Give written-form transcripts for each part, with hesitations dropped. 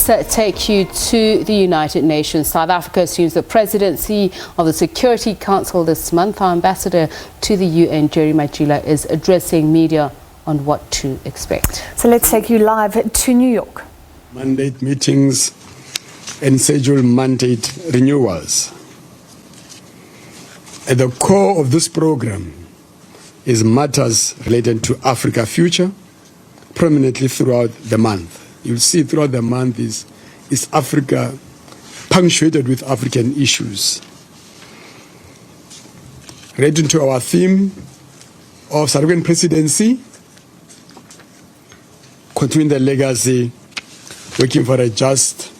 let's take you to the United Nations. South Africa assumes the presidency of the Security Council this month. Our ambassador to the UN, Jerry Matjila, is addressing media on what to expect. So let's take you live to New York. Mandate meetings and schedule mandate renewals. At the core of this program is matters related to Africa future, prominently throughout the month. You'll see throughout the month is Africa punctuated with African issues. Relating to our theme of South African presidency, continuing the legacy, working for a just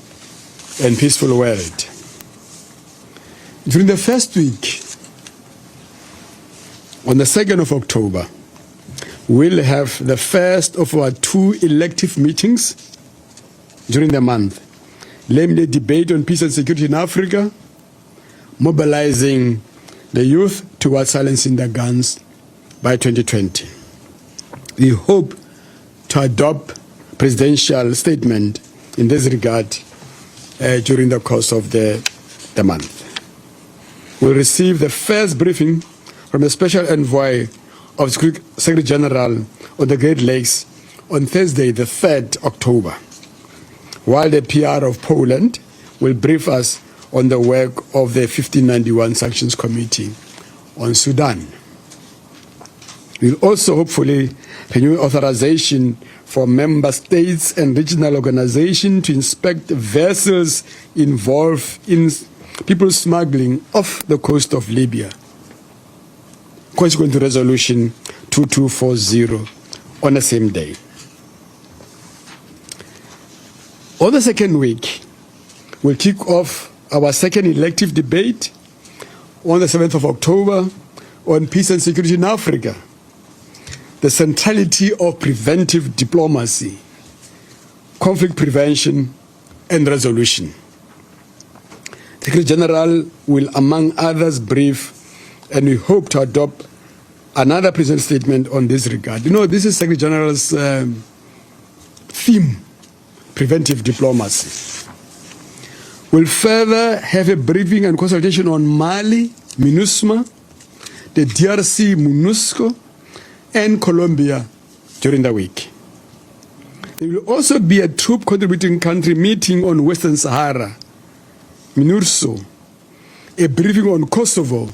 and peaceful world. During the first week, on the 2nd of October, we'll have the first of our 2 elective meetings during the month, namely a debate on peace and security in Africa, mobilizing the youth towards silencing the guns by 2020. We hope to adopt presidential statement in this regard during the course of the month. We'll receive the first briefing from a special envoy of Secretary General of the Great Lakes on Thursday, the 3rd October, while the PR of Poland will brief us on the work of the 1591 Sanctions Committee on Sudan. We'll also hopefully renew authorization for member states and regional organizations to inspect vessels involved in people smuggling off the coast of Libya, consequent to Resolution 2240 on the same day. On the second week, we'll kick off our second elective debate on the 7th of October on peace and security in Africa, the centrality of preventive diplomacy, conflict prevention and resolution. The Secretary General will, among others, brief, and we hope to adopt another president's statement on this regard. You know, this is Secretary General's theme, preventive diplomacy. We'll further have a briefing and consultation on Mali, MINUSMA, the DRC, MONUSCO, and Colombia during the week. There will also be a troop contributing country meeting on Western Sahara, MINURSO, a briefing on Kosovo,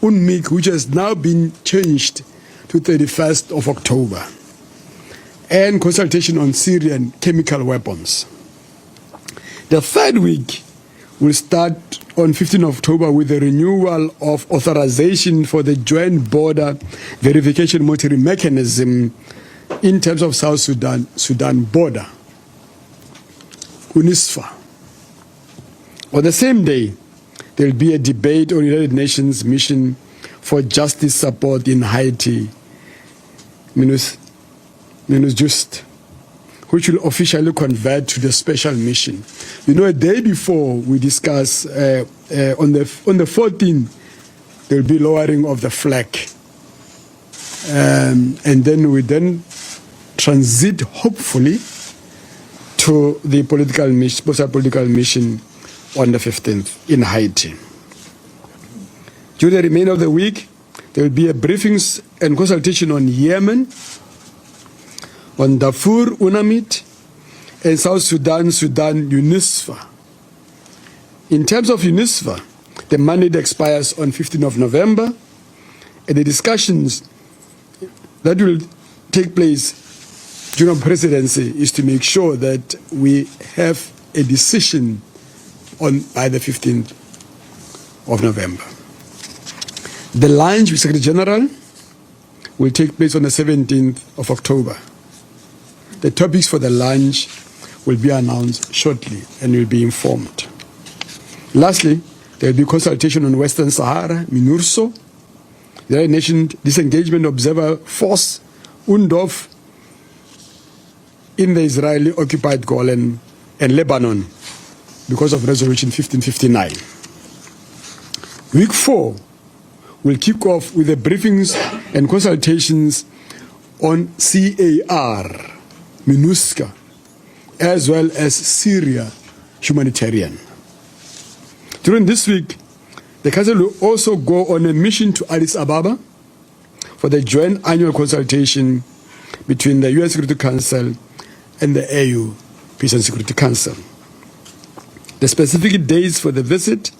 UNMIK, which has now been changed to 31st of October, and consultation on Syrian chemical weapons. The third week will start on 15 October with the renewal of authorization for the joint border verification monitoring mechanism in terms of South Sudan border, UNISFA. On the same day, there will be a debate on United Nations mission for justice support in Haiti, MINUSJUST, which will officially convert to the special mission. You know, a day before we discuss, on the 14th, there will be lowering of the flag. And then we transit, hopefully, to the special political mission on the 15th in Haiti. During the remainder of the week, there will be a briefings and consultation on Yemen, on Darfur, UNAMID, and South Sudan, UNISFA. In terms of UNISFA, the mandate expires on 15th of November, and the discussions that will take place during presidency is to make sure that we have a decision by the 15th of November. The lunch with Secretary General will take place on the 17th of October. The topics for the lunch will be announced shortly and will be informed. Lastly, there will be consultation on Western Sahara, MINURSO, the United Nations Disengagement Observer Force, UNDOF, in the Israeli-occupied Golan and Lebanon because of Resolution 1559. Week 4 will kick off with the briefings and consultations on CAR, MINUSCA, as well as Syria humanitarian. During this week, the Council will also go on a mission to Addis Ababa for the joint annual consultation between the UN Security Council and the AU Peace and Security Council. The specific dates for the visit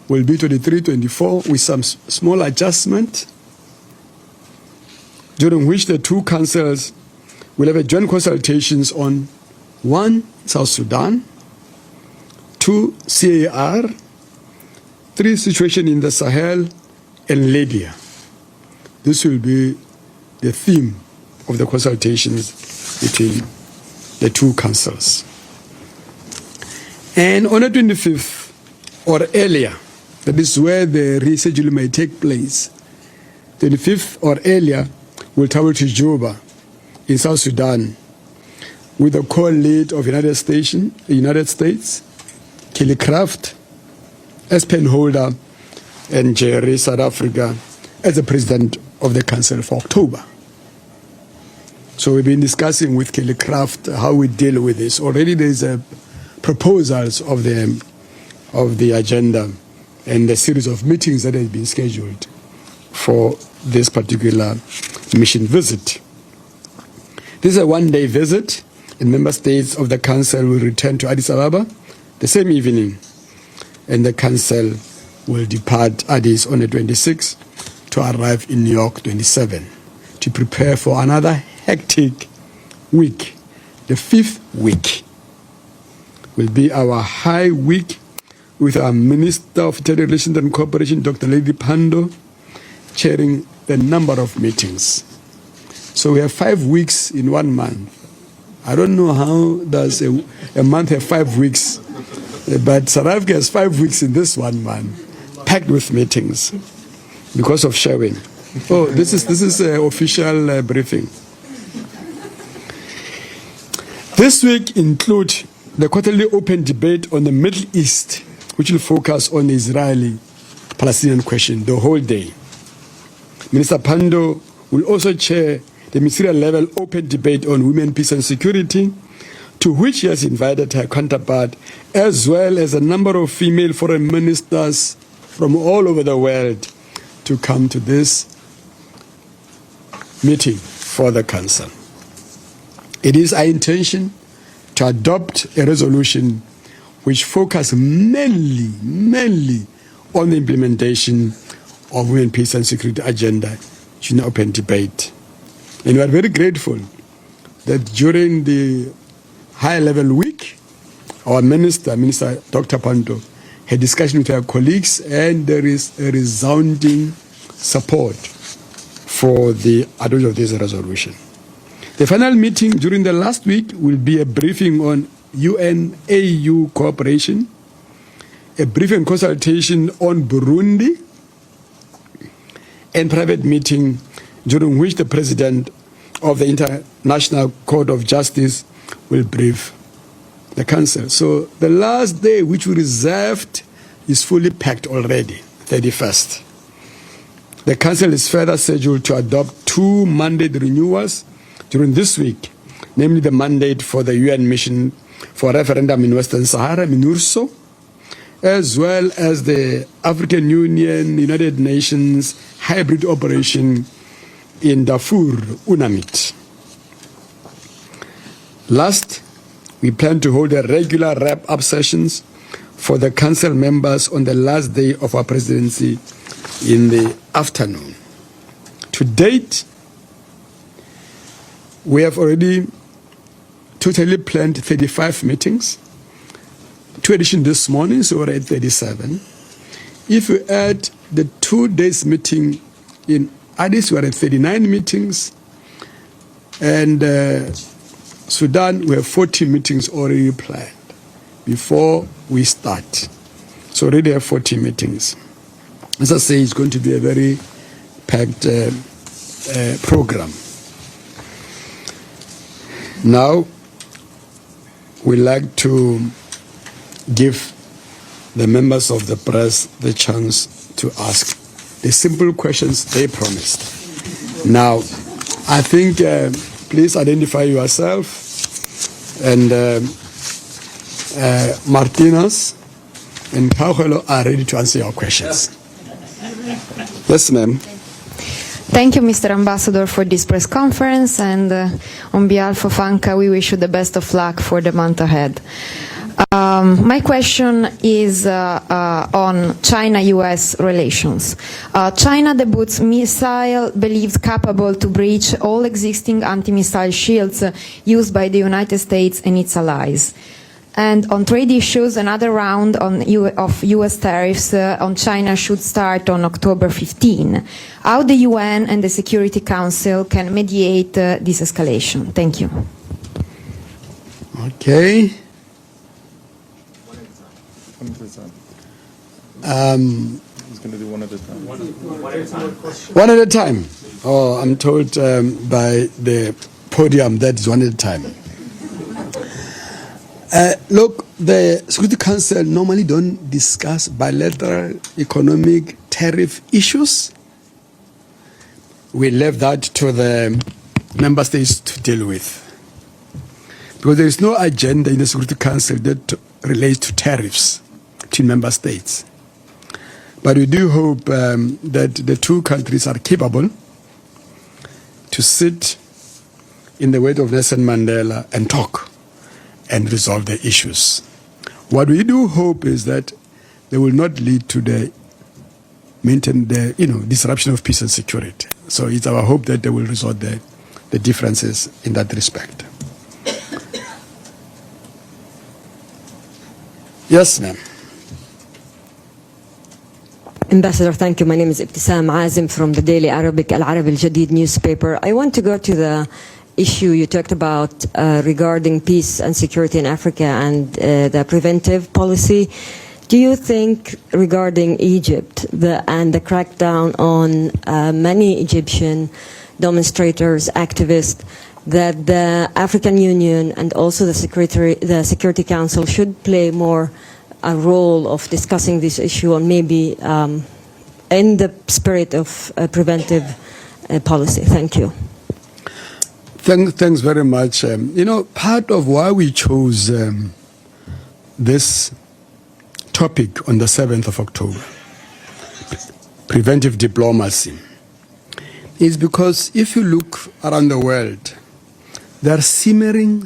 will be 23-24 with some small adjustment, during which the two councils will have a joint consultations on 1. South Sudan, 2. CAR, 3. Situation in the Sahel, and Libya. This will be the theme of the consultations between the two councils. And on the 25th or earlier, that is where the reschedule may take place, 25th or earlier, we'll travel to Juba in South Sudan with the co-lead of United States, Kelly Craft, as penholder, and Jerry, South Africa, as the president of the Council for October. So we've been discussing with Kelly Craft how we deal with this. Already there's proposals of the agenda and the series of meetings that have been scheduled for this particular mission visit. This is a one-day visit, and member states of the Council will return to Addis Ababa the same evening, and the Council will depart Addis on the 26th to arrive in New York 27 to prepare for another hectic week. The 5th week will be our high week with our Minister of International Relations and Cooperation, Dr. Lady Pando, chairing a number of meetings. So we have 5 weeks in 1 month. I don't know how does a month have 5 weeks, but South Africa has 5 weeks in this 1 month, packed with meetings because of sharing. Oh, this is an official briefing. This week include the quarterly open debate on the Middle East, which will focus on the Israeli-Palestinian question the whole day. Minister Pando will also chair the ministerial-level open debate on women, peace and security, to which he has invited her counterpart, as well as a number of female foreign ministers from all over the world to come to this meeting for the Council. It is our intention to adopt a resolution which focuses mainly on the implementation of women, peace and security agenda in open debate. And we are very grateful that during the high-level week, our Minister Dr. Pando, had discussion with our colleagues, and there is a resounding support for the adoption of this resolution. The final meeting during the last week will be a briefing on UN-AU cooperation, a briefing consultation on Burundi, and private meeting during which the President of the International Court of Justice will brief the Council. So the last day which we reserved is fully packed already, 31st. The Council is further scheduled to adopt 2 mandate renewals during this week, namely the mandate for the UN mission for referendum in Western Sahara, MINURSO, as well as the African Union, United Nations hybrid operation in Darfur, UNAMID. Last, we plan to hold a regular wrap-up sessions for the Council members on the last day of our presidency in the afternoon. To date, we have already totally planned 35 meetings. 2 additions this morning, so we're at 37. If we add the 2 days meeting in Addis, we're at 39 meetings. And Sudan, we have 40 meetings already planned before we start. So already have 40 meetings. As I say, it's going to be a very packed program. Now, we like to give the members of the press the chance to ask the simple questions they promised. Now, I think, please identify yourself And Martinez and Kauhelo are ready to answer your questions. Yes, ma'am. Thank you, Mr. Ambassador, for this press conference, and on behalf of ANCA, we wish you the best of luck for the month ahead. My question is on China-US relations. China debuts missile believed capable to breach all existing anti-missile shields used by the United States and its allies. And on trade issues, another round of US tariffs on China should start on October 15. How the UN and the Security Council can mediate this escalation? Thank you. Okay. He's going to do one at a time. One at a time. Oh, I'm told by the podium that is one at a time. Look, the Security Council normally don't discuss bilateral economic tariff issues. We left that to the member states to deal with. Because there is no agenda in the Security Council that relates to tariffs between member states. But we do hope that the two countries are capable to sit in the weight of Nelson Mandela and talk and resolve the issues. What we do hope is that they will not lead to the disruption of peace and security. So it's our hope that they will resolve the differences in that respect. Yes, ma'am. Ambassador, thank you. My name is Ibtisam Azim from the Daily Arabic Al Arab Al Jadid newspaper. I want to go to the issue you talked about regarding peace and security in Africa and the preventive policy. Do you think regarding Egypt and the crackdown on many Egyptian demonstrators, activists, that the African Union and also the Security Council should play more a role of discussing this issue, and maybe in the spirit of preventive policy? Thank you. Thanks very much. Part of why we chose this topic on the 7th of October, preventive diplomacy, is because if you look around the world, there are simmering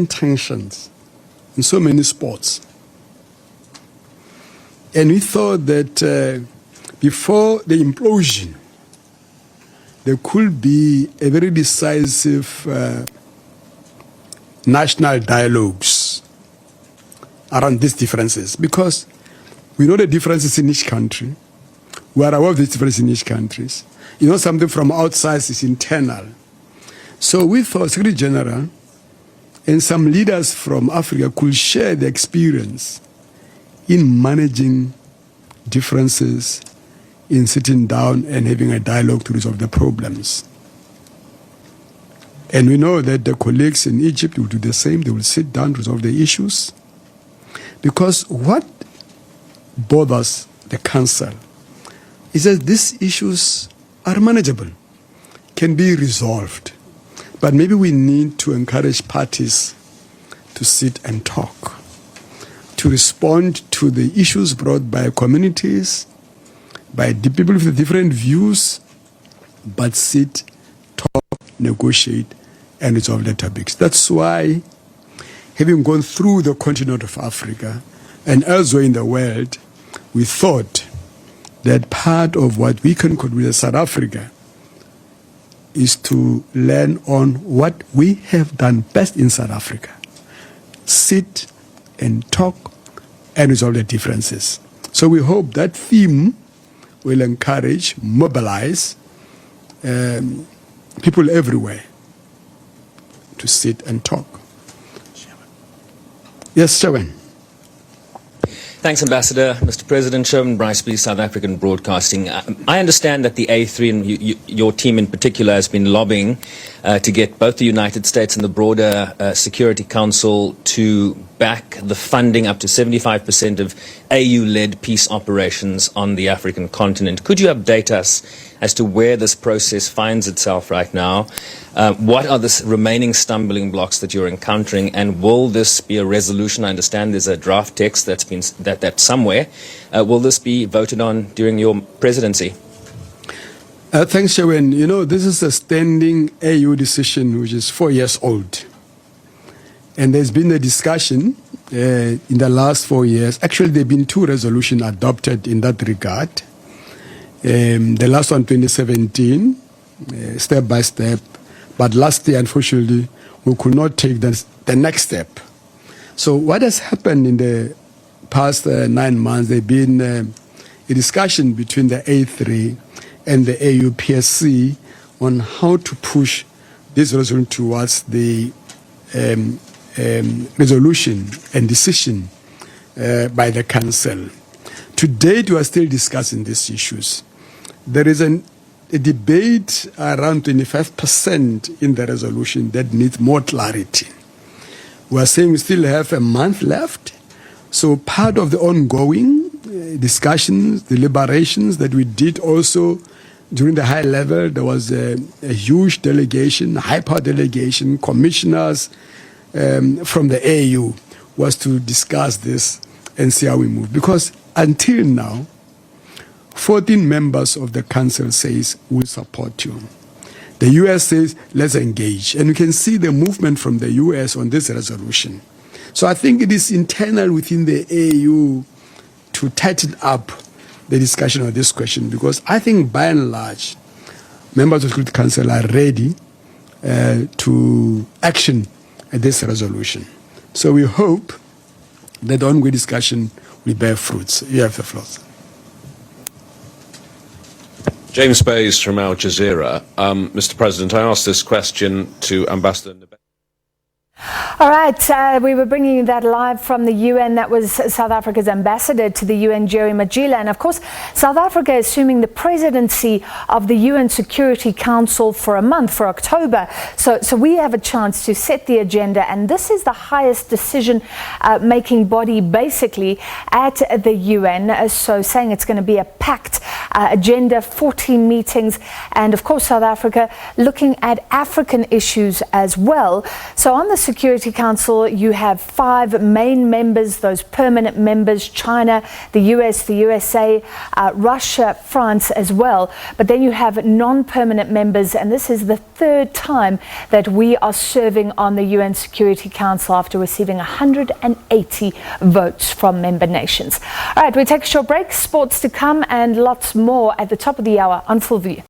tensions in so many sports. And we thought that before the implosion, there could be a very decisive national dialogues around these differences, because we know the differences in each country. We are aware of the differences in each country. Something from outside is internal. So we thought Secretary General and some leaders from Africa could share the experience in managing differences, in sitting down and having a dialogue to resolve the problems. And we know that the colleagues in Egypt will do the same. They will sit down, resolve the issues. Because what bothers the Council is that these issues are manageable, can be resolved. But maybe we need to encourage parties to sit and talk, to respond to the issues brought by communities, by the people with different views, but sit, talk, negotiate, and resolve the topics. That's why, having gone through the continent of Africa and elsewhere in the world, we thought that part of what we can contribute as South Africa is to learn on what we have done best in South Africa. Sit and talk and resolve the differences. So we hope that theme will encourage, mobilize people everywhere to sit and talk. Yes, Sherwin. Thanks, Ambassador. Mr. President, Sherwin Briceby, South African Broadcasting. I understand that the A3 and your team in particular has been lobbying to get both the United States and the broader Security Council to back the funding up to 75% of AU-led peace operations on the African continent. Could you update us as to where this process finds itself right now? What are the remaining stumbling blocks that you're encountering, and will this be a resolution? I understand there's a draft text that's been that's somewhere. Will this be voted on during your presidency? Thanks, Shawen. You know, this is a standing AU decision which is 4 years old. And there's been a discussion in the last 4 years. Actually, there have been 2 resolutions adopted in that regard. The last one, 2017, step by step. But last year, unfortunately, we could not take the next step. So what has happened in the past 9 months, there's been a discussion between the A3 and the AU PSC on how to push this resolution towards the resolution and decision by the Council. To date, we are still discussing these issues. There is a debate around 25% in the resolution that needs more clarity. We are saying we still have a month left. So part of the ongoing discussions, deliberations that we did also during the high level, there was a huge delegation, hyper delegation, commissioners from the AU was to discuss this and see how we move. Because until now, 14 members of the Council says we'll support you. The US says let's engage. And you can see the movement from the US on this resolution. So I think it is internal within the AU to tighten up the discussion on this question, because I think by and large, members of the Security Council are ready to action this resolution. So we hope that the ongoing discussion will bear fruits. You have the floor. James Bays from Al Jazeera. Mr. President, I asked this question to Ambassador Ndebele. All right, we were bringing you that live from the UN. That was South Africa's ambassador to the UN, Jerry Matjila. And of course, South Africa is assuming the presidency of the UN Security Council for a month, for October. So we have a chance to set the agenda. And this is the highest decision-making body, basically, at the UN. So saying it's going to be a packed agenda, 14 meetings. And of course, South Africa looking at African issues as well. So on the Security Council, you have 5 main members, those permanent members: China, the US, the USA, Russia, France as well. But then you have non-permanent members, and this is the 3rd time that we are serving on the UN Security Council after receiving 180 votes from member nations. All right, we take a short break, sports to come, and lots more at the top of the hour on Full View.